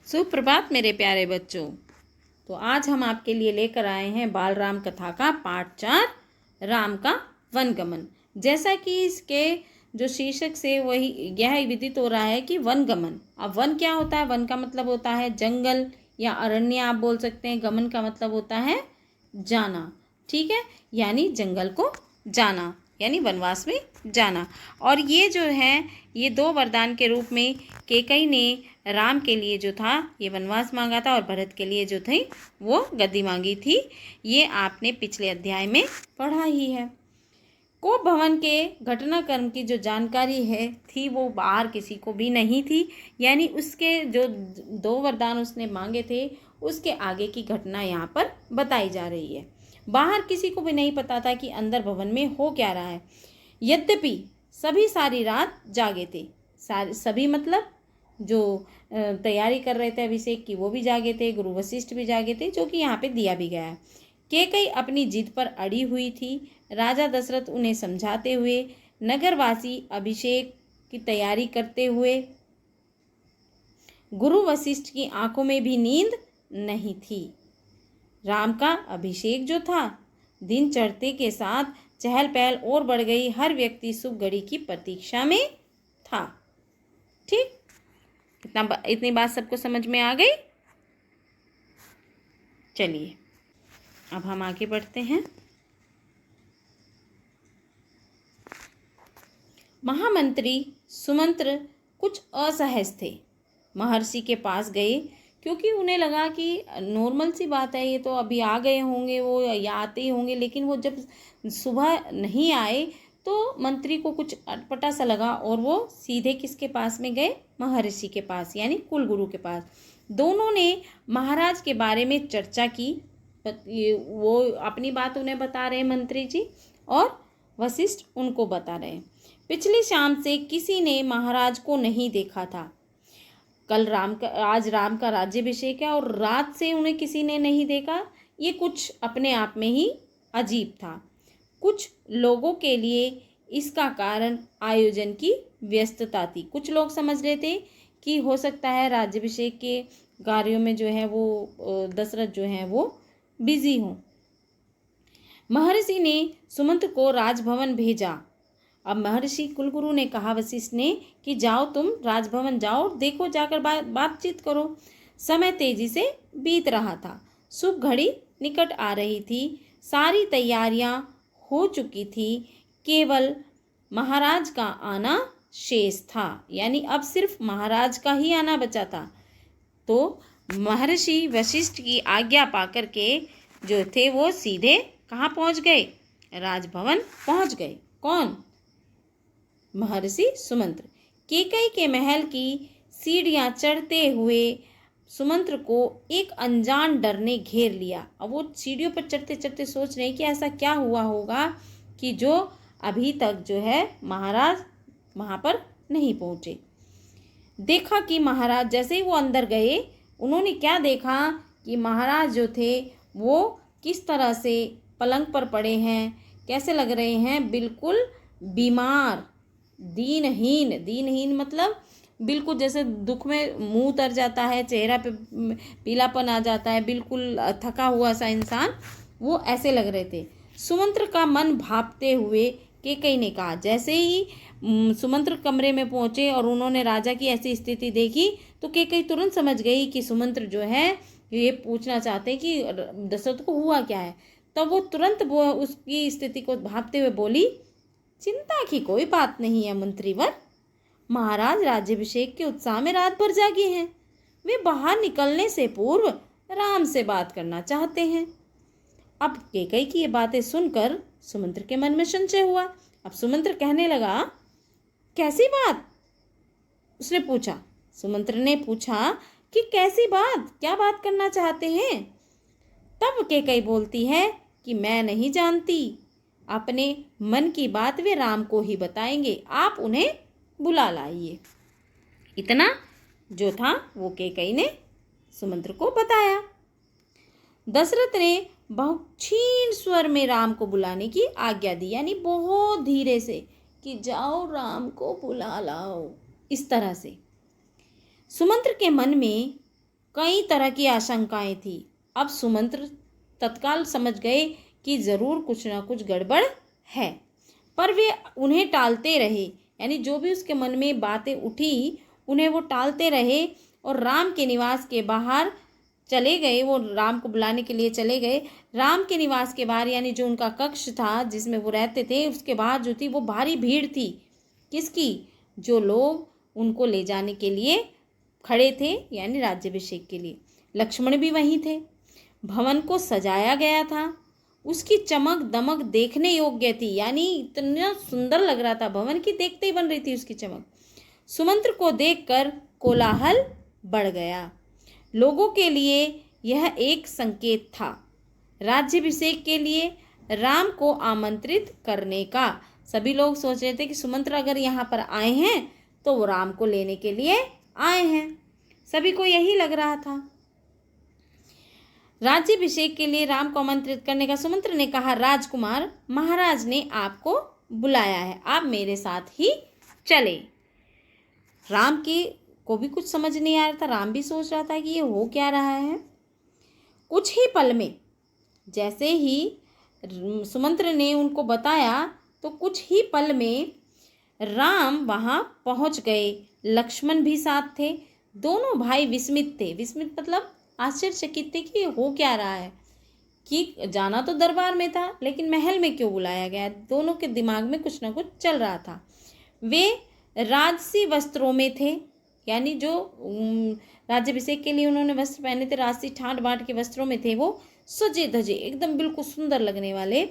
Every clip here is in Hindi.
सुप्रभात मेरे प्यारे बच्चों। तो आज हम आपके लिए लेकर आए हैं बाल राम कथा का पाठ 4 राम का वनगमन। जैसा कि इसके जो शीर्षक से वही यह विदित हो रहा है कि वनगमन। अब वन क्या होता है? वन का मतलब होता है जंगल या अरण्य आप बोल सकते हैं। गमन का मतलब होता है जाना, ठीक है, यानी जंगल को जाना, यानी वनवास में जाना। और ये जो है ये 2 वरदान के रूप में कैकेयी ने राम के लिए जो था ये वनवास मांगा था और भरत के लिए जो थी वो गद्दी मांगी थी। ये आपने पिछले अध्याय में पढ़ा ही है। कोप भवन के घटनाक्रम की जो जानकारी है थी वो बाहर किसी को भी नहीं थी, यानी उसके जो 2 वरदान उसने मांगे थे उसके आगे की घटना यहाँ पर बताई जा रही है। बाहर किसी को भी नहीं पता था कि अंदर भवन में हो क्या रहा है। यद्यपि सभी सारी रात जागे थे। सभी मतलब जो तैयारी कर रहे थे अभिषेक की वो भी जागे थे, गुरु वशिष्ठ भी जागे थे, जो कि यहाँ पे दिया भी गया है। कैकेयी अपनी जिद पर अड़ी हुई थी। राजा दशरथ उन्हें समझाते हुए, नगरवासी अभिषेक की तैयारी करते हुए, गुरु वशिष्ठ की आंखों में भी नींद नहीं थी। राम का अभिषेक जो था, दिन चढ़ते के साथ चहल पहल और बढ़ गई। हर व्यक्ति शुभ घड़ी की प्रतीक्षा में था। ठीक, इतनी बात सबको समझ में आ गई। चलिए अब हम आगे बढ़ते हैं। महामंत्री सुमंत्र कुछ असहज थे। महर्षि के पास गए क्योंकि उन्हें लगा कि नॉर्मल सी बात है, ये तो अभी आ गए होंगे वो या आते ही होंगे, लेकिन वो जब सुबह नहीं आए तो मंत्री को कुछ अटपटा सा लगा और वो सीधे किसके पास में गए? महर्षि के पास, यानी कुलगुरु के पास। दोनों ने महाराज के बारे में चर्चा की। वो अपनी बात उन्हें बता रहे मंत्री जी और वशिष्ठ उनको बता रहे। पिछली शाम से किसी ने महाराज को नहीं देखा था। आज राम का राज्याभिषेक है और रात से उन्हें किसी ने नहीं देखा। ये कुछ अपने आप में ही अजीब था। कुछ लोगों के लिए इसका कारण आयोजन की व्यस्तता थी। कुछ लोग समझ रहे थे कि हो सकता है राज्याभिषेक के कार्यों में जो है वो दशरथ जो है वो बिजी हों। महर्षि ने सुमंत्र को राजभवन भेजा। अब महर्षि कुलगुरु ने कहा वशिष्ठ ने कि जाओ, तुम राजभवन जाओ, देखो, जाकर बातचीत करो। समय तेजी से बीत रहा था। शुभ घड़ी निकट आ रही थी। सारी तैयारियां हो चुकी थी। केवल महाराज का आना शेष था, यानी अब सिर्फ महाराज का ही आना बचा था। तो महर्षि वशिष्ठ की आज्ञा पाकर के जो थे वो सीधे कहाँ पहुँच गए? राजभवन पहुँच गए। कौन? महर्षि सुमंत्र। कैकेयी के महल की सीढ़ियां चढ़ते हुए सुमंत्र को एक अनजान डर ने घेर लिया। अब वो सीढ़ियों पर चढ़ते चढ़ते सोच रहे हैं कि ऐसा क्या हुआ होगा कि जो अभी तक जो है महाराज वहाँ पर नहीं पहुँचे। देखा कि महाराज जैसे ही वो अंदर गए, उन्होंने क्या देखा कि महाराज जो थे वो किस तरह से पलंग पर पड़े हैं, कैसे लग रहे हैं? बिल्कुल बीमार, दीनहीन मतलब बिल्कुल जैसे दुख में मुंह उतर जाता है, चेहरा पे पीलापन आ जाता है, बिल्कुल थका हुआ सा इंसान, वो ऐसे लग रहे थे। सुमंत्र का मन भापते हुए कैकेयी ने कहा। जैसे ही सुमंत्र कमरे में पहुंचे और उन्होंने राजा की ऐसी स्थिति देखी तो कैकेयी तुरंत समझ गई कि सुमंत्र जो है ये पूछना चाहते हैं कि दशरथ को हुआ क्या है। तब वो तुरंत उसकी स्थिति को भापते हुए बोली, चिंता की कोई बात नहीं है मंत्रीवर। महाराज राज्याभिषेक के उत्साह में रात भर जागे हैं। वे बाहर निकलने से पूर्व राम से बात करना चाहते हैं। अब कैकेयी की ये बातें सुनकर सुमंत्र के मन में संशय हुआ। अब सुमंत्र कहने लगा, कैसी बात? उसने पूछा। सुमंत्र ने पूछा कि कैसी बात, क्या बात करना चाहते हैं? तब कैकेयी बोलती है कि मैं नहीं जानती। अपने मन की बात वे राम को ही बताएंगे, आप उन्हें बुला लाइए। इतना जो था वो कैकेयी ने सुमंत्र को बताया। दशरथ ने बहुत क्षीण स्वर में राम को बुलाने की आज्ञा दी, यानी बहुत धीरे से कि जाओ राम को बुला लाओ, इस तरह से। सुमंत्र के मन में कई तरह की आशंकाएं थी। अब सुमंत्र तत्काल समझ गए कि ज़रूर कुछ ना कुछ गड़बड़ है, पर वे उन्हें टालते रहे। यानी जो भी उसके मन में बातें उठी उन्हें वो टालते रहे और राम के निवास के बाहर चले गए। वो राम को बुलाने के लिए चले गए। राम के निवास के बाहर, यानी जो उनका कक्ष था जिसमें वो रहते थे, उसके बाहर जो थी वो भारी भीड़ थी। किसकी? जो लोग उनको ले जाने के लिए खड़े थे, यानी राज्याभिषेक के लिए। लक्ष्मण भी वहीं थे। भवन को सजाया गया था। उसकी चमक दमक देखने योग्य थी, यानी इतना सुंदर लग रहा था भवन की, देखते ही बन रही थी उसकी चमक। सुमंत्र को देखकर कोलाहल बढ़ गया। लोगों के लिए यह एक संकेत था राज्याभिषेक के लिए राम को आमंत्रित करने का। सभी लोग सोच रहे थे कि सुमंत्र अगर यहाँ पर आए हैं तो वो राम को लेने के लिए आए हैं। सभी को यही लग रहा था। राज्याभिषेक के लिए राम को आमंत्रित करने का सुमंत्र ने कहा, राजकुमार, महाराज ने आपको बुलाया है, आप मेरे साथ ही चले। राम को भी कुछ समझ नहीं आ रहा था। राम भी सोच रहा था कि ये हो क्या रहा है। कुछ ही पल में, जैसे ही सुमंत्र ने उनको बताया, तो कुछ ही पल में राम वहाँ पहुँच गए। लक्ष्मण भी साथ थे। दोनों भाई विस्मित थे। विस्मित मतलब आश्चर्यचकित थे कि हो क्या रहा है, कि जाना तो दरबार में था लेकिन महल में क्यों बुलाया गया। दोनों के दिमाग में कुछ ना कुछ चल रहा था। वे राजसी वस्त्रों में थे, यानी जो राज्याभिषेक के लिए उन्होंने वस्त्र पहने थे, राजसी ठाट बाट के वस्त्रों में थे। वो सजे धजे एकदम बिल्कुल सुंदर लगने वाले।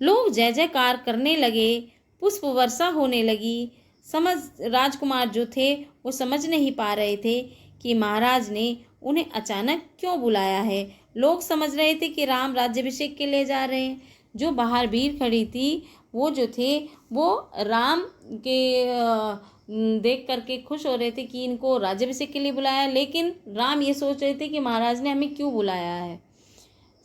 लोग जय जयकार करने लगे, पुष्प वर्षा होने लगी। राजकुमार जो थे वो समझ नहीं पा रहे थे कि महाराज ने उन्हें अचानक क्यों बुलाया है। लोग समझ रहे थे कि राम राज्याभिषेक के लिए जा रहे हैं। जो बाहर भीड़ खड़ी थी वो जो थे वो राम के देख करके खुश हो रहे थे कि इनको राज्याभिषेक के लिए बुलाया, लेकिन राम ये सोच रहे थे कि महाराज ने हमें क्यों बुलाया है।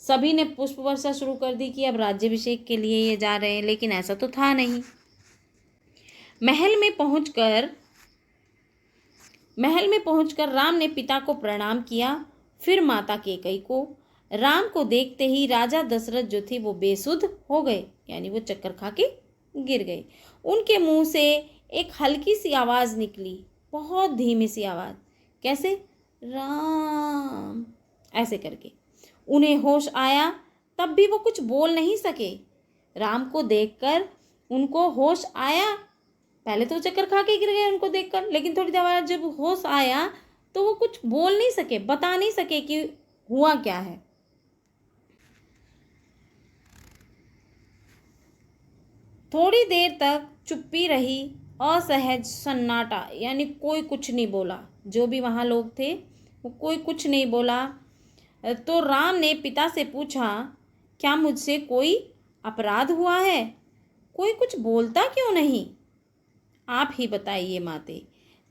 सभी ने पुष्प वर्षा शुरू कर दी कि अब राज्याभिषेक के लिए ये जा रहे हैं, लेकिन ऐसा तो था नहीं। महल में पहुंचकर राम ने पिता को प्रणाम किया, फिर माता कैकेयी को। राम को देखते ही राजा दशरथ जो थे वो बेसुध हो गए, यानी वो चक्कर खा के गिर गए। उनके मुंह से एक हल्की सी आवाज़ निकली, बहुत धीमी सी आवाज़। कैसे? राम, ऐसे करके। उन्हें होश आया, तब भी वो कुछ बोल नहीं सके। राम को देखकर उनको होश आया। पहले तो चक्कर खा के गिर गए उनको देखकर, लेकिन थोड़ी देर बाद जब होश आया तो वो कुछ बोल नहीं सके, बता नहीं सके कि हुआ क्या है। थोड़ी देर तक चुप्पी रही, असहज सन्नाटा, यानी कोई कुछ नहीं बोला। जो भी वहाँ लोग थे वो कोई कुछ नहीं बोला। तो राम ने पिता से पूछा, क्या मुझसे कोई अपराध हुआ है? कोई कुछ बोलता क्यों नहीं? आप ही बताइए माते।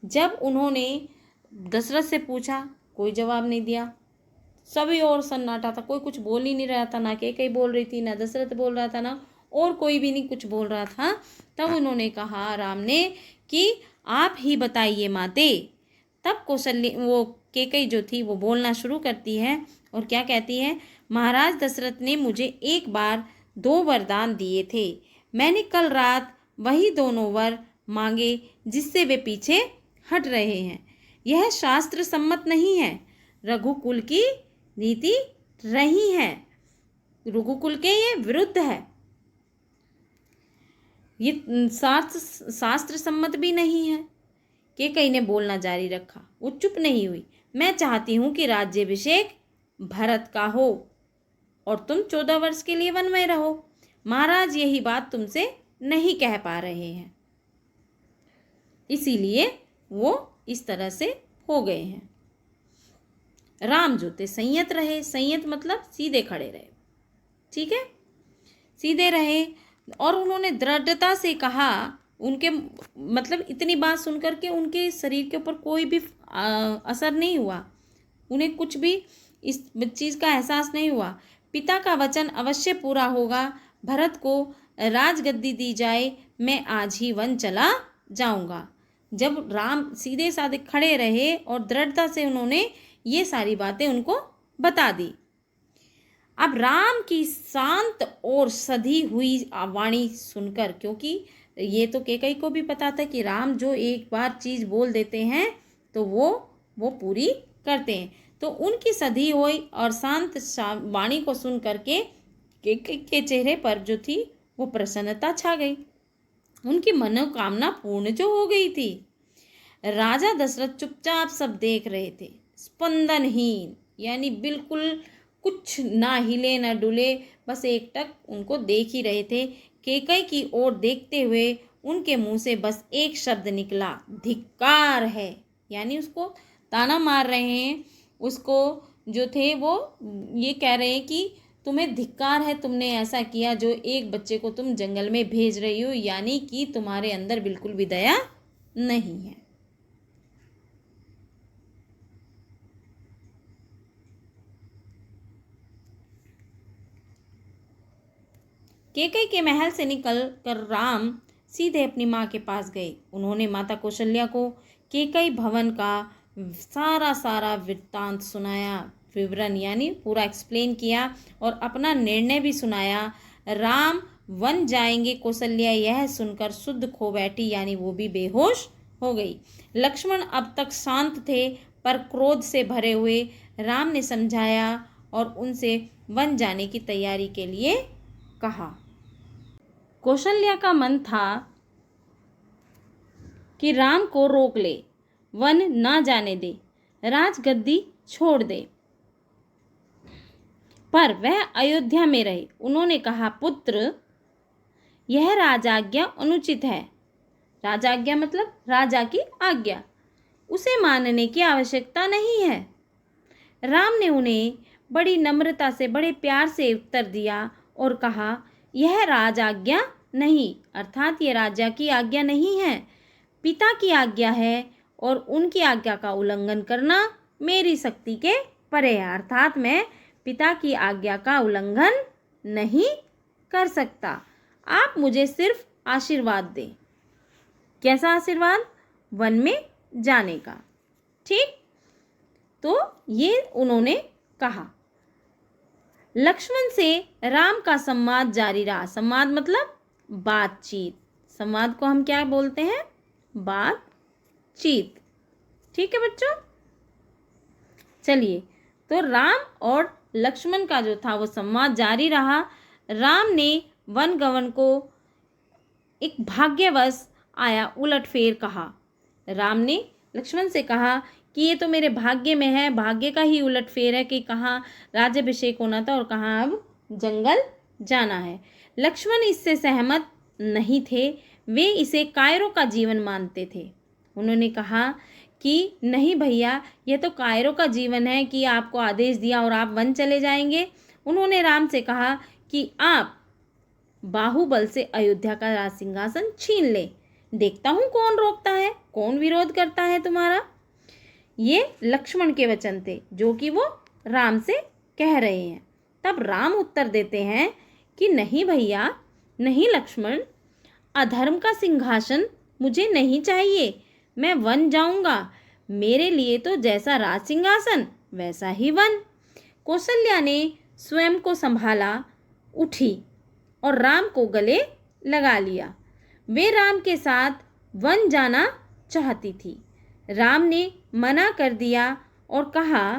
जब उन्होंने दशरथ से पूछा, कोई जवाब नहीं दिया। सभी और सन्नाटा था, कोई कुछ बोल ही नहीं रहा था। ना कैकेयी बोल रही थी, ना दशरथ बोल रहा था, ना और कोई भी नहीं कुछ बोल रहा था। तब उन्होंने कहा राम ने कि आप ही बताइए माते। तब वो कैकेयी जो थी वो बोलना शुरू करती है और क्या कहती है, महाराज दशरथ ने मुझे एक बार 2 वरदान दिए थे। मैंने कल रात वही दोनों वर मांगे जिससे वे पीछे हट रहे हैं। यह शास्त्र सम्मत नहीं है, रघुकुल की रीति नहीं है, रघुकुल के ये विरुद्ध है, ये शास्त्र सम्मत भी नहीं है। कैकेयी ने बोलना जारी रखा, वो चुप नहीं हुई। मैं चाहती हूँ कि राज्याभिषेक भरत का हो और तुम 14 वर्ष के लिए वन में रहो। महाराज यही बात तुमसे नहीं कह पा रहे हैं, इसीलिए वो इस तरह से हो गए हैं। राम जो थे संयत रहे। संयत मतलब सीधे खड़े रहे, ठीक है, सीधे रहे। और उन्होंने दृढ़ता से कहा, उनके मतलब इतनी बात सुनकर के उनके शरीर के ऊपर कोई भी असर नहीं हुआ, उन्हें कुछ भी इस चीज़ का एहसास नहीं हुआ। पिता का वचन अवश्य पूरा होगा, भरत को राजगद्दी दी जाए, मैं आज ही वन चला जाऊंगा। जब राम सीधे साधे खड़े रहे और दृढ़ता से उन्होंने ये सारी बातें उनको बता दी। अब राम की शांत और सधी हुई वाणी सुनकर, क्योंकि ये तो कैकेयी को भी पता था कि राम जो एक बार चीज़ बोल देते हैं तो वो पूरी करते हैं, तो उनकी सधी हुई और शांत वाणी को सुन करके कैकेयी के चेहरे पर जो थी वो प्रसन्नता छा गई। उनकी मनोकामना पूर्ण जो हो गई थी। राजा दशरथ चुपचाप सब देख रहे थे, स्पंदनहीन, यानी बिल्कुल कुछ ना हिले ना डुले, बस एकटक उनको देख ही रहे थे। कैकेयी की ओर देखते हुए उनके मुंह से बस एक शब्द निकला, धिक्कार है। यानी उसको ताना मार रहे हैं, उसको जो थे वो ये कह रहे हैं कि तुम्हें धिक्कार है, तुमने ऐसा किया, जो एक बच्चे को तुम जंगल में भेज रही हो, यानी कि तुम्हारे अंदर बिल्कुल भी दया नहीं है। कैकेयी के महल से निकल कर राम सीधे अपनी माँ के पास गए। उन्होंने माता कौशल्या को कैकेयी भवन का सारा वृत्तांत सुनाया, विवरण यानी पूरा एक्सप्लेन किया, और अपना निर्णय भी सुनाया। राम वन जाएंगे, कौशल्या यह सुनकर शुद्ध खो बैठी, यानी वो भी बेहोश हो गई। लक्ष्मण अब तक शांत थे पर क्रोध से भरे हुए। राम ने समझाया और उनसे वन जाने की तैयारी के लिए कहा। कौशल्या का मन था कि राम को रोक ले, वन ना जाने दे, राजगद्दी छोड़ दे, पर वह अयोध्या में रहे। उन्होंने कहा, पुत्र, यह राजाज्ञा अनुचित है। राजाज्ञा मतलब राजा की आज्ञा, उसे मानने की आवश्यकता नहीं है। राम ने उन्हें बड़ी नम्रता से, बड़े प्यार से उत्तर दिया और कहा, यह राजाज्ञा नहीं, अर्थात ये राजा की आज्ञा नहीं है, पिता की आज्ञा है, और उनकी आज्ञा का उल्लंघन करना मेरी शक्ति के परे है, अर्थात मैं पिता की आज्ञा का उल्लंघन नहीं कर सकता। आप मुझे सिर्फ आशीर्वाद दें। कैसा आशीर्वाद? वन में जाने का। ठीक, तो ये उन्होंने कहा। लक्ष्मण से राम का संवाद जारी रहा। संवाद मतलब बातचीत। संवाद को हम क्या बोलते हैं? बातचीत। ठीक है बच्चों, चलिए, तो राम और लक्ष्मण का जो था वो संवाद जारी रहा। राम ने वन गमन को एक भाग्यवश आया उलटफेर कहा। राम ने लक्ष्मण से कहा कि ये तो मेरे भाग्य में है, भाग्य का ही उलटफेर है कि कहाँ राज्याभिषेक होना था और कहाँ अब जंगल जाना है। लक्ष्मण इससे सहमत नहीं थे, वे इसे कायरों का जीवन मानते थे। उन्होंने कहा कि नहीं भैया, ये तो कायरों का जीवन है कि आपको आदेश दिया और आप वन चले जाएंगे। उन्होंने राम से कहा कि आप बाहुबल से अयोध्या का राज सिंहासन छीन ले, देखता हूँ कौन रोकता है, कौन विरोध करता है तुम्हारा। ये लक्ष्मण के वचन थे जो कि वो राम से कह रहे हैं। तब राम उत्तर देते हैं कि नहीं भैया, नहीं लक्ष्मण, अधर्म का सिंहासन मुझे नहीं चाहिए, मैं वन जाऊंगा, मेरे लिए तो जैसा राज सिंहासन वैसा ही वन। कौशल्या ने स्वयं को संभाला, उठी और राम को गले लगा लिया। वे राम के साथ वन जाना चाहती थी। राम ने मना कर दिया और कहा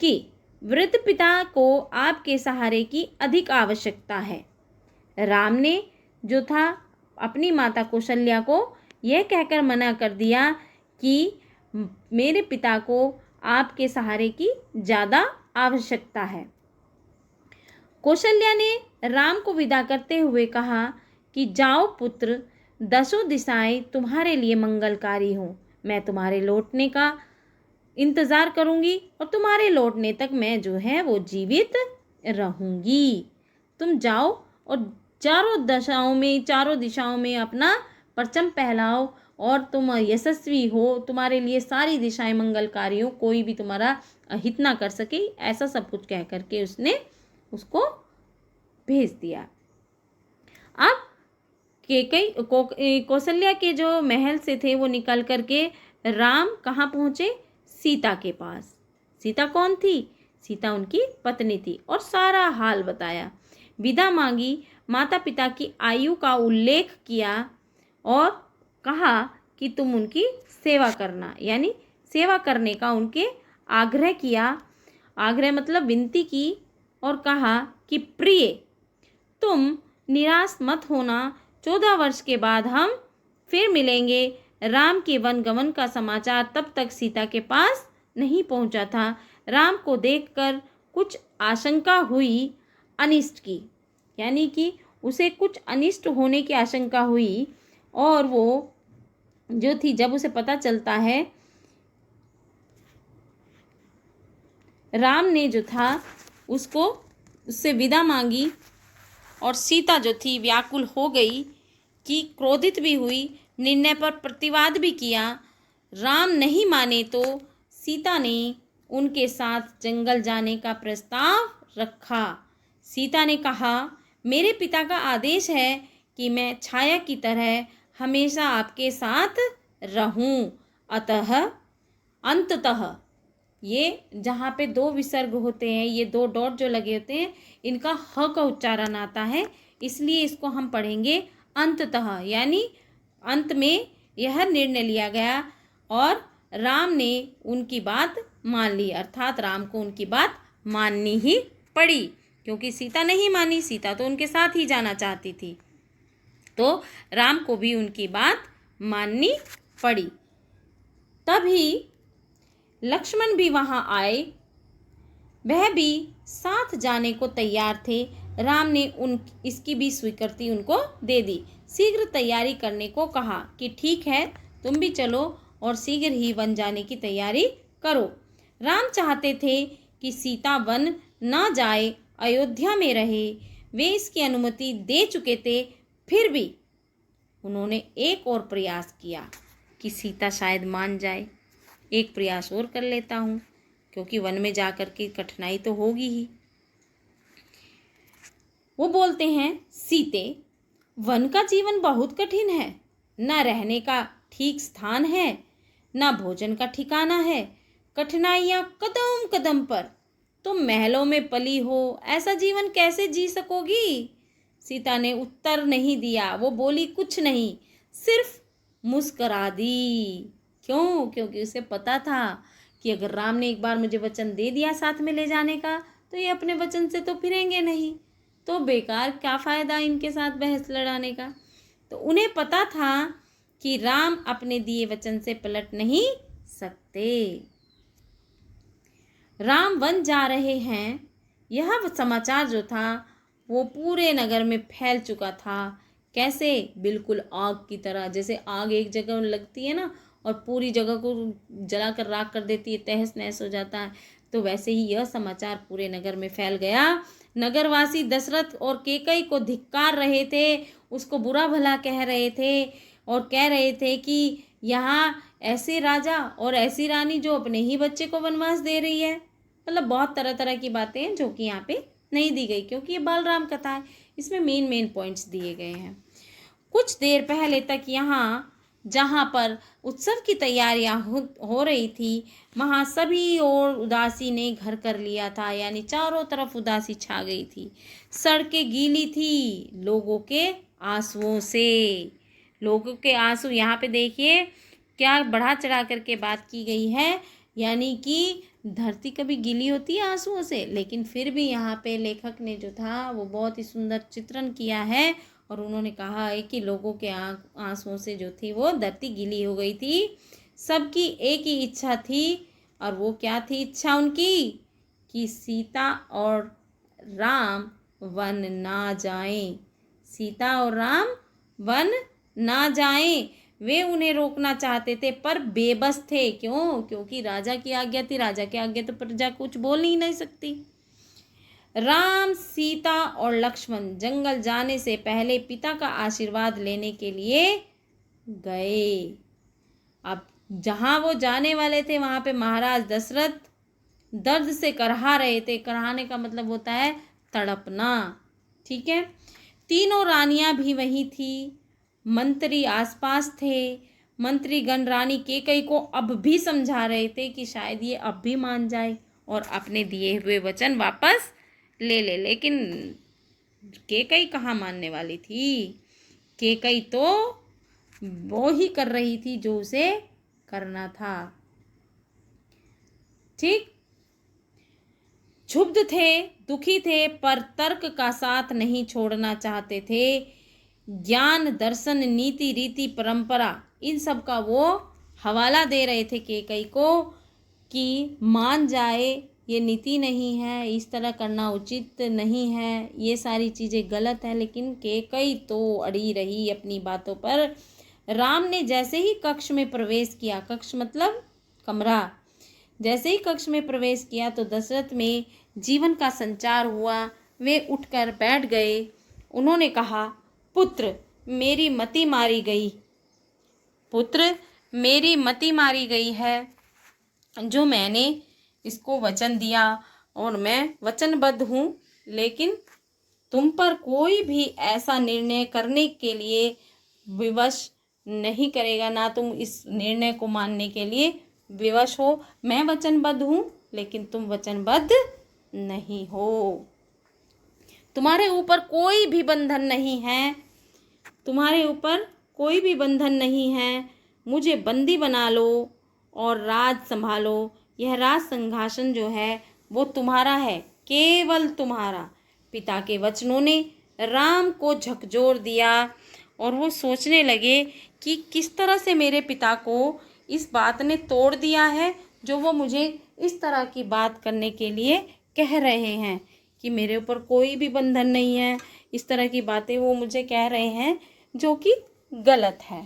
कि वृद्ध पिता को आपके सहारे की अधिक आवश्यकता है। राम ने जो था अपनी माता कौशल्या को यह कहकर मना कर दिया कि मेरे पिता को आपके सहारे की ज़्यादा आवश्यकता है। कौशल्या ने राम को विदा करते हुए कहा कि जाओ पुत्र, दसों दिशाएं तुम्हारे लिए मंगलकारी हों। मैं तुम्हारे लौटने का इंतज़ार करूंगी और तुम्हारे लौटने तक मैं जो है वो जीवित रहूंगी। तुम जाओ और चारों दिशाओं में अपना परचम फहराओ और तुम यशस्वी हो, तुम्हारे लिए सारी दिशाएं मंगलकारी हो, कोई भी तुम्हारा अहित ना कर सके। ऐसा सब कुछ कह करके उसने उसको भेज दिया। अब कौशल्या के जो महल से थे वो निकल करके राम कहाँ पहुँचे? सीता के पास। सीता कौन थी? सीता उनकी पत्नी थी और सारा हाल बताया। विदा मांगी, माता पिता की आयु का उल्लेख किया और कहा कि तुम उनकी सेवा करना, यानी सेवा करने का उनके आग्रह किया। आग्रह मतलब विनती की और कहा कि प्रिय तुम निराश मत होना, 14 वर्ष के बाद हम फिर मिलेंगे। राम के वनगमन का समाचार तब तक सीता के पास नहीं पहुंचा था। राम को देखकर कुछ आशंका हुई अनिष्ट की, यानी कि उसे कुछ अनिष्ट होने की आशंका हुई और वो जो थी, जब उसे पता चलता है, राम ने जो था उससे विदा मांगी और सीता जो थी व्याकुल हो गई कि क्रोधित भी हुई, निर्णय पर प्रतिवाद भी किया। राम नहीं माने तो सीता ने उनके साथ जंगल जाने का प्रस्ताव रखा। सीता ने कहा, मेरे पिता का आदेश है कि मैं छाया की तरह हमेशा आपके साथ रहूं। अंततः ये जहाँ पे 2 विसर्ग होते हैं, ये 2 डॉट जो लगे होते हैं, इनका ह का उच्चारण आता है, इसलिए इसको हम पढ़ेंगे अंततः, यानी अंत में यह निर्णय लिया गया और राम ने उनकी बात मान ली, अर्थात राम को उनकी बात माननी ही पड़ी, क्योंकि सीता नहीं मानी। सीता तो उनके साथ ही जाना चाहती थी, तो राम को भी उनकी बात माननी पड़ी। तभी लक्ष्मण भी वहां आए, वह भी साथ जाने को तैयार थे। राम ने इसकी भी स्वीकृति उनको दे दी, शीघ्र तैयारी करने को कहा कि ठीक है तुम भी चलो और शीघ्र ही वन जाने की तैयारी करो। राम चाहते थे कि सीता वन ना जाए, अयोध्या में रहे। वे इसकी अनुमति दे चुके थे, फिर भी उन्होंने एक और प्रयास किया कि सीता शायद मान जाए। एक प्रयास और कर लेता हूँ, क्योंकि वन में जाकर के कठिनाई तो होगी ही। वो बोलते हैं, सीते, वन का जीवन बहुत कठिन है, ना रहने का ठीक स्थान है, ना भोजन का ठिकाना है, कठिनाइयाँ कदम कदम पर। तुम महलों में पली हो, ऐसा जीवन कैसे जी सकोगी? सीता ने उत्तर नहीं दिया, वो बोली कुछ नहीं, सिर्फ मुस्करा दी। क्यों? क्योंकि उसे पता था कि अगर राम ने एक बार मुझे वचन दे दिया साथ में ले जाने का, तो ये अपने वचन से तो फिरेंगे नहीं, तो बेकार क्या फ़ायदा इनके साथ बहस लड़ाने का। तो उन्हें पता था कि राम अपने दिए वचन से पलट नहीं सकते। राम वन जा रहे हैं, यह समाचार जो था वो पूरे नगर में फैल चुका था। कैसे? बिल्कुल आग की तरह, जैसे आग एक जगह लगती है ना और पूरी जगह को जलाकर राख कर देती है, तहस नहस हो जाता है, तो वैसे ही यह समाचार पूरे नगर में फैल गया। नगरवासी दशरथ और कैकेयी को धिक्कार रहे थे, उसको बुरा भला कह रहे थे और कह रहे थे कि यहाँ ऐसे राजा और ऐसी रानी जो अपने ही बच्चे को वनवास दे रही है। मतलब बहुत तरह तरह की बातें हैं जो कि यहाँ पे नहीं दी गई, क्योंकि ये बालराम कथा है, इसमें मेन पॉइंट्स दिए गए हैं। कुछ देर पहले तक यहाँ जहाँ पर उत्सव की तैयारियां हो रही थी, वहाँ सभी और उदासी ने घर कर लिया था, यानी चारों तरफ उदासी छा गई थी। सड़कें गीली थी लोगों के आंसुओं से। लोगों के आंसू, यहाँ पे देखिए क्या बढ़ा चढ़ा करके बात की गई है, यानी कि धरती कभी गीली होती है आंसुओं से, लेकिन फिर भी यहाँ पे लेखक ने जो था वो बहुत ही सुंदर चित्रण किया है और उन्होंने कहा है कि लोगों के आंसुओं से जो थी वो धरती गीली हो गई थी। सबकी एक ही इच्छा थी, और वो क्या थी इच्छा उनकी? कि सीता और राम वन ना जाएं। सीता और राम वन ना जाएं। वे उन्हें रोकना चाहते थे पर बेबस थे। क्यों? क्योंकि राजा की आज्ञा थी, राजा की आज्ञा तो प्रजा कुछ बोल ही नहीं सकती। राम, सीता और लक्ष्मण जंगल जाने से पहले पिता का आशीर्वाद लेने के लिए गए। अब जहाँ वो जाने वाले थे वहाँ पे महाराज दशरथ दर्द से करहा रहे थे। करहाने का मतलब होता है तड़पना, ठीक है। तीनों रानियां भी वहीं थी मंत्री आसपास थे। मंत्रीगण रानी केकई को अब भी समझा रहे थे कि शायद ये अब भी मान जाए और अपने दिए हुए वचन वापस ले ले, लेकिन केकई कहाँ मानने वाली थी। केकई तो वो ही कर रही थी जो उसे करना था। ठीक। क्षुब्ध थे, दुखी थे, पर तर्क का साथ नहीं छोड़ना चाहते थे। ज्ञान, दर्शन, नीति, रीति, परंपरा, इन सब का वो हवाला दे रहे थे केकई को कि मान जाए, ये नीति नहीं है, इस तरह करना उचित नहीं है, ये सारी चीज़ें गलत है। लेकिन केकई तो अड़ी रही अपनी बातों पर। राम ने जैसे ही कक्ष में प्रवेश किया, कक्ष मतलब कमरा, जैसे ही कक्ष में प्रवेश किया तो दशरथ में जीवन का संचार हुआ। वे उठकर बैठ गए। उन्होंने कहा, पुत्र मेरी मति मारी गई, पुत्र मेरी मति मारी गई है। जो मैंने इसको वचन दिया और मैं वचनबद्ध हूँ, लेकिन तुम पर कोई भी ऐसा निर्णय करने के लिए विवश नहीं करेगा, ना तुम इस निर्णय को मानने के लिए विवश हो। मैं वचनबद्ध हूँ, लेकिन तुम वचनबद्ध नहीं हो। तुम्हारे ऊपर कोई भी बंधन नहीं है, तुम्हारे ऊपर कोई भी बंधन नहीं है। मुझे बंदी बना लो और राज संभालो। यह राज सिंहासन जो है वो तुम्हारा है, केवल तुम्हारा। पिता के वचनों ने राम को झकझोर दिया और वो सोचने लगे कि किस तरह से मेरे पिता को इस बात ने तोड़ दिया है, जो वो मुझे इस तरह की बात करने के लिए कह रहे हैं कि मेरे ऊपर कोई भी बंधन नहीं है। इस तरह की बातें वो मुझे कह रहे हैं जो कि गलत है।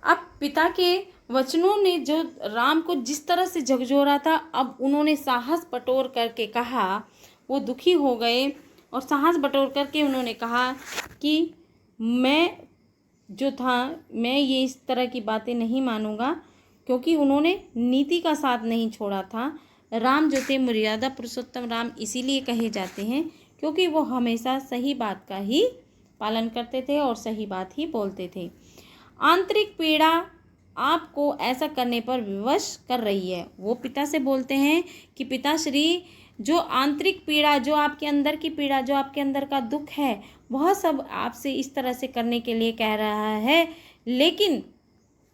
अब पिता के वचनों ने जो राम को जिस तरह से झकझोरा था, अब उन्होंने साहस बटोर करके कहा, वो दुखी हो गए और साहस बटोर करके उन्होंने कहा कि मैं जो था, मैं ये इस तरह की बातें नहीं मानूंगा, क्योंकि उन्होंने नीति का साथ नहीं छोड़ा था। राम जो थे मर्यादा पुरुषोत्तम राम इसीलिए कहे जाते हैं क्योंकि वो हमेशा सही बात का ही पालन करते थे और सही बात ही बोलते थे। आंतरिक पीड़ा आपको ऐसा करने पर विवश कर रही है। वो पिता से बोलते हैं कि पिताश्री, जो आंतरिक पीड़ा, जो आपके अंदर की पीड़ा, जो आपके अंदर का दुख है, वह सब आपसे इस तरह से करने के लिए कह रहा है, लेकिन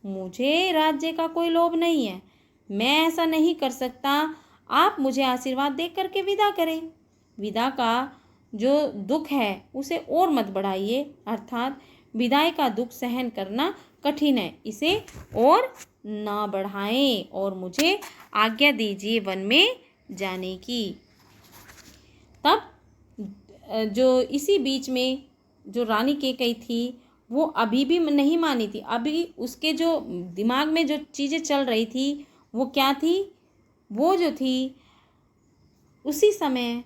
मुझे राज्य का कोई लोभ नहीं है, मैं ऐसा नहीं कर सकता। आप मुझे आशीर्वाद दे करके विदा करें। विदा का जो दुख है उसे और मत बढ़ाइए, अर्थात विदाई का दुख सहन करना कठिन है, इसे और ना बढ़ाएं और मुझे आज्ञा दीजिए वन में जाने की। तब जो इसी बीच में जो रानी केकई थी वो अभी भी नहीं मानी थी। अभी उसके जो दिमाग में जो चीज़ें चल रही थी वो क्या थी, वो जो थी उसी समय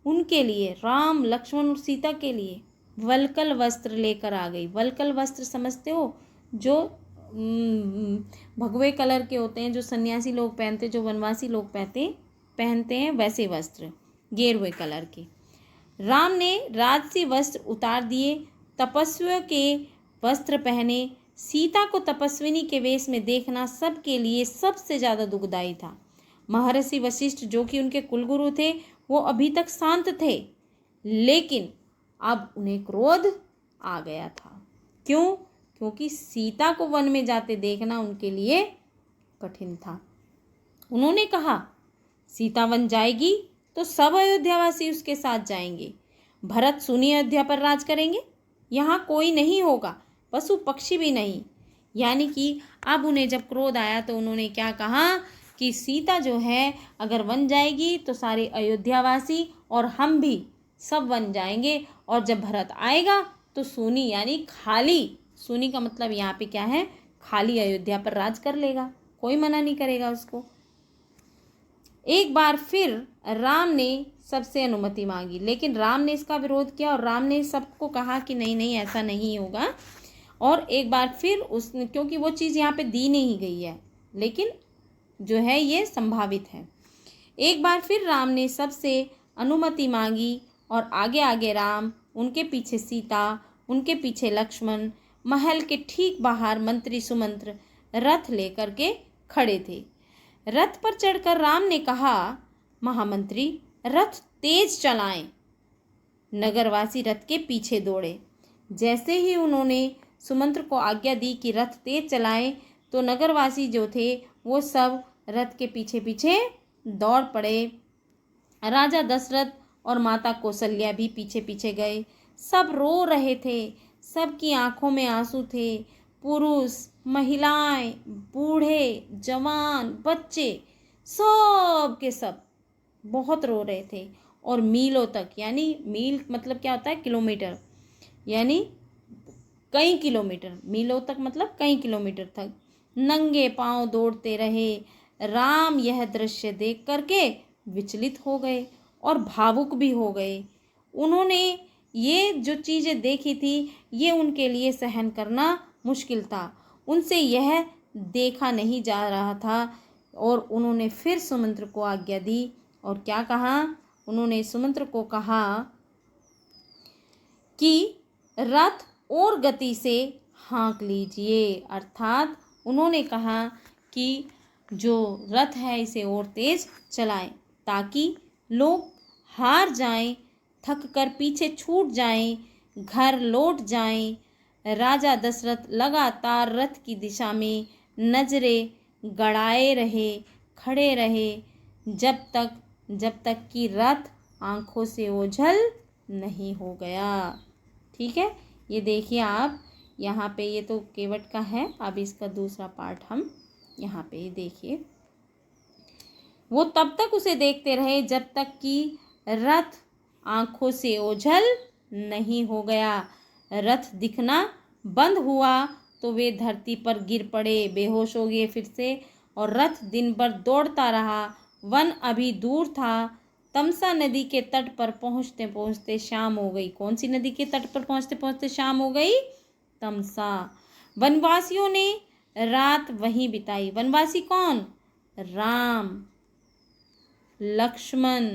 उनके लिए, राम लक्ष्मण और सीता के लिए वल्कल वस्त्र लेकर आ गई। वल्कल वस्त्र समझते हो, जो भगवे कलर के होते हैं, जो सन्यासी लोग पहनते, जो वनवासी लोग पहनते हैं, वैसे वस्त्र गेरुए कलर के। राम ने राजसी वस्त्र उतार दिए, तपस्वियों के वस्त्र पहने। सीता को तपस्विनी के वेश में देखना सबके लिए सबसे ज़्यादा दुखदायी था। महर्षि वशिष्ठ जो कि उनके कुलगुरु थे, वो अभी तक शांत थे, लेकिन अब उन्हें क्रोध आ गया था। क्यों? क्योंकि सीता को वन में जाते देखना उनके लिए कठिन था। उन्होंने कहा, सीता वन जाएगी तो सब अयोध्यावासी उसके साथ जाएंगे। भरत सुनी अयोध्या पर राज करेंगे, यहाँ कोई नहीं होगा, पशु पक्षी भी नहीं। यानी कि अब उन्हें जब क्रोध आया तो उन्होंने क्या कहा कि सीता जो है अगर वन जाएगी तो सारे अयोध्यावासी और हम भी सब वन जाएंगे, और जब भरत आएगा तो सूनी यानी खाली, सूनी का मतलब यहाँ पे क्या है, खाली अयोध्या पर राज कर लेगा, कोई मना नहीं करेगा उसको। एक बार फिर राम ने सबसे अनुमति मांगी, लेकिन राम ने इसका विरोध किया और राम ने सबको कहा कि नहीं नहीं ऐसा नहीं होगा। और एक बार फिर उसने, क्योंकि वो चीज़ यहाँ पे दी नहीं गई है, लेकिन जो है ये संभावित है। एक बार फिर राम ने सबसे अनुमति मांगी और आगे आगे राम, उनके पीछे सीता उनके पीछे लक्ष्मण, महल के ठीक बाहर मंत्री सुमंत्र रथ लेकर के खड़े थे। रथ पर चढ़कर राम ने कहा, महामंत्री रथ तेज चलाएं। नगरवासी रथ के पीछे दौड़े। जैसे ही उन्होंने सुमंत्र को आज्ञा दी कि रथ तेज चलाएं, तो नगरवासी जो थे वो सब रथ के पीछे पीछे दौड़ पड़े। राजा दशरथ और माता कौशल्या भी पीछे पीछे गए। सब रो रहे थे, सबकी आंखों में आंसू थे। पुरुष, महिलाएं, बूढ़े, जवान, बच्चे, सब के सब बहुत रो रहे थे। और मीलों तक, यानी मील मतलब क्या होता है, किलोमीटर, यानी कई किलोमीटर, मीलों तक मतलब कई किलोमीटर तक नंगे पांव दौड़ते रहे। राम यह दृश्य देख करके विचलित हो गए और भावुक भी हो गए। उन्होंने ये जो चीज़ें देखी थी ये उनके लिए सहन करना मुश्किल था। उनसे यह देखा नहीं जा रहा था और उन्होंने फिर सुमंत्र को आज्ञा दी। और क्या कहा? उन्होंने सुमंत्र को कहा कि रथ और गति से हाँक लीजिए। अर्थात उन्होंने कहा कि जो रथ है इसे और तेज चलाएं ताकि लोग हार जाएं, थक कर पीछे छूट जाएं, घर लौट जाएं। राजा दशरथ लगातार रथ की दिशा में नजरें गड़ाए रहे, खड़े रहे, जब तक कि रथ आंखों से ओझल नहीं हो गया। ठीक है, ये देखिए आप यहाँ पे, ये तो केवट का है। अब इसका दूसरा पार्ट हम यहाँ पे देखिए। वो तब तक उसे देखते रहे जब तक कि रथ आंखों से ओझल नहीं हो गया। रथ दिखना बंद हुआ तो वे धरती पर गिर पड़े, बेहोश हो गए फिर से। और रथ दिन भर दौड़ता रहा। वन अभी दूर था। तमसा नदी के तट पर पहुँचते पहुँचते शाम हो गई। कौन सी नदी के तट पर पहुँचते पहुँचते शाम हो गई? तमसा। वनवासियों ने रात वहीं बिताई। वनवासी कौन? राम, लक्ष्मण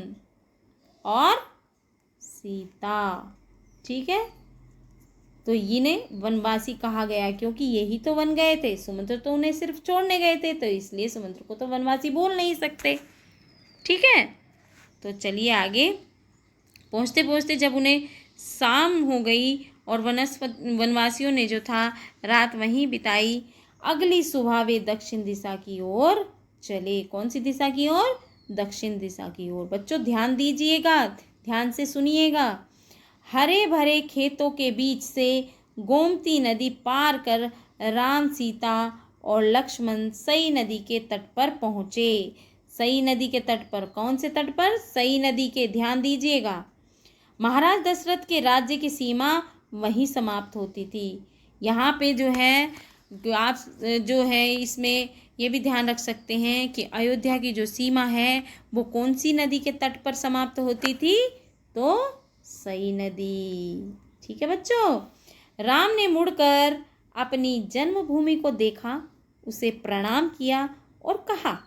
और सीता। ठीक है, तो इन्हें वनवासी कहा गया क्योंकि यही तो वन गए थे। सुमंत्र तो उन्हें सिर्फ छोड़ने गए थे, तो इसलिए सुमंत्र को तो वनवासी बोल नहीं सकते। ठीक है, तो चलिए आगे। पहुँचते पहुँचते जब उन्हें शाम हो गई और वनवासियों ने जो था रात वहीं बिताई, अगली सुबह वे दक्षिण दिशा की ओर चले। कौन सी दिशा की ओर? दक्षिण दिशा की ओर। बच्चों ध्यान दीजिएगा, ध्यान से सुनिएगा। हरे भरे खेतों के बीच से गोमती नदी पार कर राम, सीता और लक्ष्मण सई नदी के तट पर पहुँचे। सई नदी के तट पर, कौन से तट पर? सई नदी के, ध्यान दीजिएगा। महाराज दशरथ के राज्य की सीमा वहीं समाप्त होती थी। यहाँ पे जो है आप जो है इसमें ये भी ध्यान रख सकते हैं कि अयोध्या की जो सीमा है वो कौन सी नदी के तट पर समाप्त होती थी? तो सई नदी। ठीक है बच्चों, राम ने मुड़कर अपनी जन्मभूमि को देखा, उसे प्रणाम किया और कहा,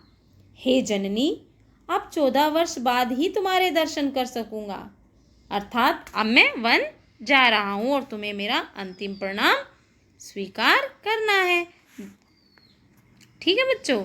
हे जननी, अब 14 वर्ष बाद ही तुम्हारे दर्शन कर सकूंगा। अर्थात अब मैं वन जा रहा हूँ और तुम्हें मेरा अंतिम प्रणाम स्वीकार करना है। ठीक है बच्चों,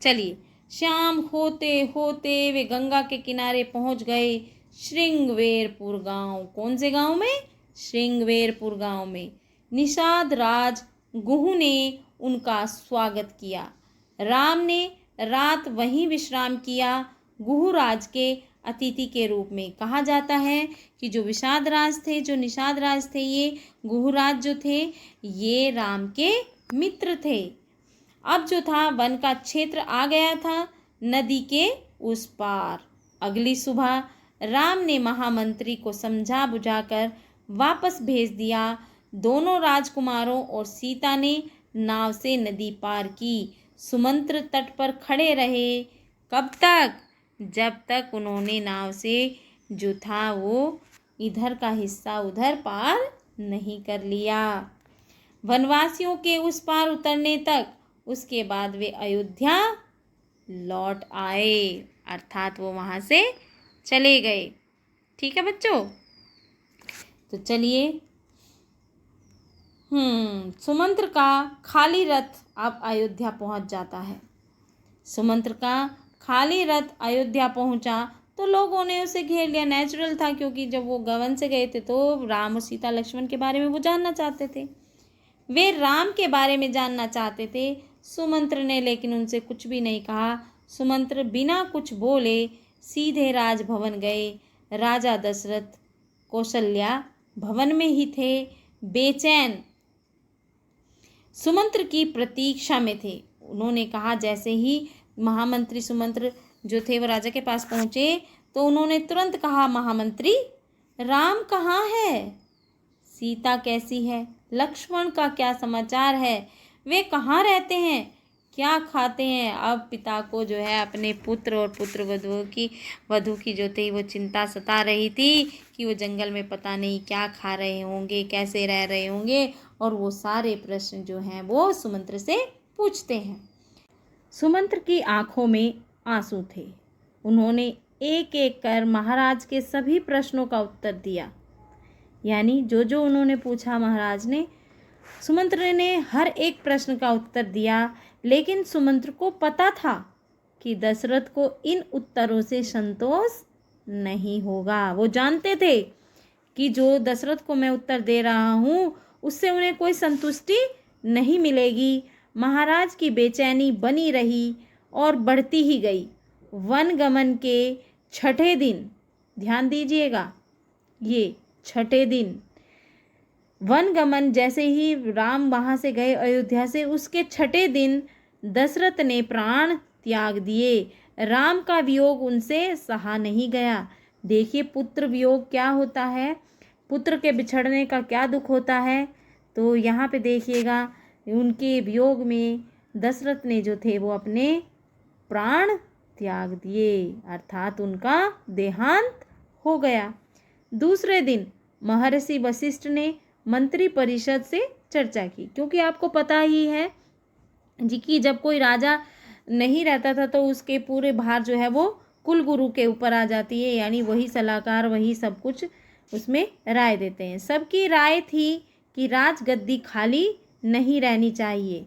चलिए। शाम होते होते वे गंगा के किनारे पहुंच गए। श्रृंगवेरपुर गांव। कौन से गांव में? श्रृंगवेरपुर गांव में। निषाद राज गुहू ने उनका स्वागत किया। राम ने रात वहीं विश्राम किया। गुहू राज के अतिथि के रूप में कहा जाता है कि जो निषाद राज थे, ये गुहू राज जो थे ये राम के मित्र थे। अब जो था वन का क्षेत्र आ गया था नदी के उस पार। अगली सुबह राम ने महामंत्री को समझा बुझाकर वापस भेज दिया। दोनों राजकुमारों और सीता ने नाव से नदी पार की। सुमंत्र तट पर खड़े रहे। कब तक? जब तक उन्होंने नाव से जो था वो इधर का हिस्सा उधर पार नहीं कर लिया, वनवासियों के उस पार उतरने तक। उसके बाद वे अयोध्या लौट आए, अर्थात वो वहाँ से चले गए। ठीक है बच्चों, तो चलिए सुमंत्र का खाली रथ अब अयोध्या पहुंच जाता है। सुमंत्र का खाली रथ अयोध्या पहुंचा तो लोगों ने उसे घेर लिया। नेचुरल था, क्योंकि जब वो गवन से गए थे तो राम और सीता लक्ष्मण के बारे में वो जानना चाहते थे। वे राम के बारे में जानना चाहते थे। सुमंत्र ने लेकिन उनसे कुछ भी नहीं कहा। सुमंत्र बिना कुछ बोले सीधे राजभवन गए। राजा दशरथ कौशल्या भवन में ही थे, बेचैन सुमंत्र की प्रतीक्षा में थे। उन्होंने कहा, जैसे ही महामंत्री सुमंत्र जो थे वो राजा के पास पहुँचे तो उन्होंने तुरंत कहा, महामंत्री राम कहाँ है? सीता कैसी है? लक्ष्मण का क्या समाचार है? वे कहाँ रहते हैं? क्या खाते हैं? अब पिता को जो है अपने पुत्र और पुत्र वधू की जो थी वो चिंता सता रही थी कि वो जंगल में पता नहीं क्या खा रहे होंगे, कैसे रह रहे होंगे, और वो सारे प्रश्न जो हैं वो सुमंत्र से पूछते हैं। सुमंत्र की आंखों में आंसू थे। उन्होंने एक एक कर महाराज के सभी प्रश्नों का उत्तर दिया। यानी जो जो उन्होंने पूछा महाराज ने, सुमंत्र ने हर एक प्रश्न का उत्तर दिया। लेकिन सुमंत्र को पता था कि दशरथ को इन उत्तरों से संतोष नहीं होगा। वो जानते थे कि जो दशरथ को मैं उत्तर दे रहा हूँ उससे उन्हें कोई संतुष्टि नहीं मिलेगी। महाराज की बेचैनी बनी रही और बढ़ती ही गई। वनगमन के छठे दिन, ध्यान दीजिएगा, ये छठे दिन वनगमन, जैसे ही राम वहाँ से गए अयोध्या से, उसके छठे दिन दशरथ ने प्राण त्याग दिए। राम का वियोग उनसे सहा नहीं गया। देखिए पुत्र वियोग क्या होता है, पुत्र के बिछड़ने का क्या दुख होता है। तो यहाँ पे देखिएगा उनके वियोग में दशरथ ने जो थे वो अपने प्राण त्याग दिए, अर्थात उनका देहांत हो गया। दूसरे दिन महर्षि वशिष्ठ ने मंत्री परिषद से चर्चा की, क्योंकि आपको पता ही है जी कि जब कोई राजा नहीं रहता था तो उसके पूरे भार जो है वो कुल गुरु के ऊपर आ जाती है। यानी वही सलाहकार, वही सब कुछ उसमें राय देते हैं। सबकी राय थी कि राजगद्दी खाली नहीं रहनी चाहिए।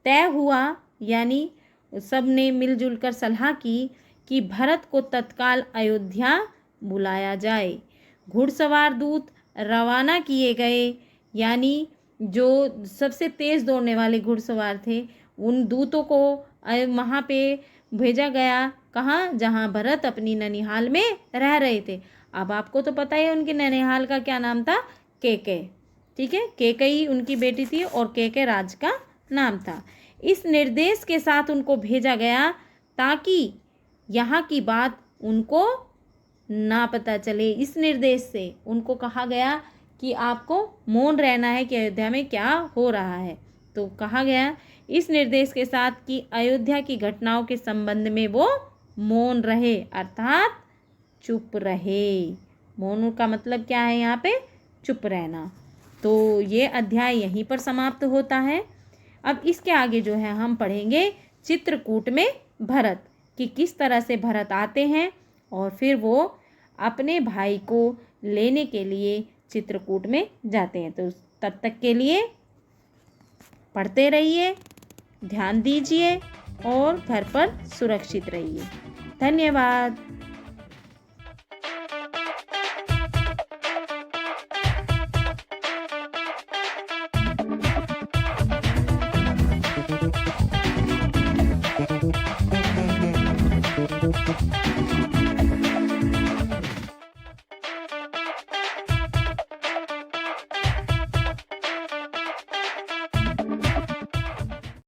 तय हुआ, यानी सब ने मिलजुल कर सलाह की कि भरत को तत्काल अयोध्या बुलाया जाए। घुड़सवार दूत रवाना किए गए, यानी जो सबसे तेज़ दौड़ने वाले घुड़सवार थे उन दूतों को वहाँ पे भेजा गया। कहाँ? जहाँ भरत अपनी ननिहाल में रह रहे थे। अब आपको तो पता है उनके ननिहाल का क्या नाम था, केके। ठीक है, केकई उनकी बेटी थी और केके राज का नाम था। इस निर्देश के साथ उनको भेजा गया ताकि यहाँ की बात उनको ना पता चले। इस निर्देश से उनको कहा गया कि आपको मौन रहना है कि अयोध्या में क्या हो रहा है। तो कहा गया इस निर्देश के साथ कि अयोध्या की घटनाओं के संबंध में वो मौन रहे, अर्थात चुप रहे। मौन का मतलब क्या है यहाँ पे? चुप रहना। तो ये अध्याय यहीं पर समाप्त होता है। अब इसके आगे जो है हम पढ़ेंगे चित्रकूट में भरत, कि किस तरह से भरत आते हैं और फिर वो अपने भाई को लेने के लिए चित्रकूट में जाते हैं। तो तब तक के लिए पढ़ते रहिए, ध्यान दीजिए और घर पर सुरक्षित रहिए। धन्यवाद।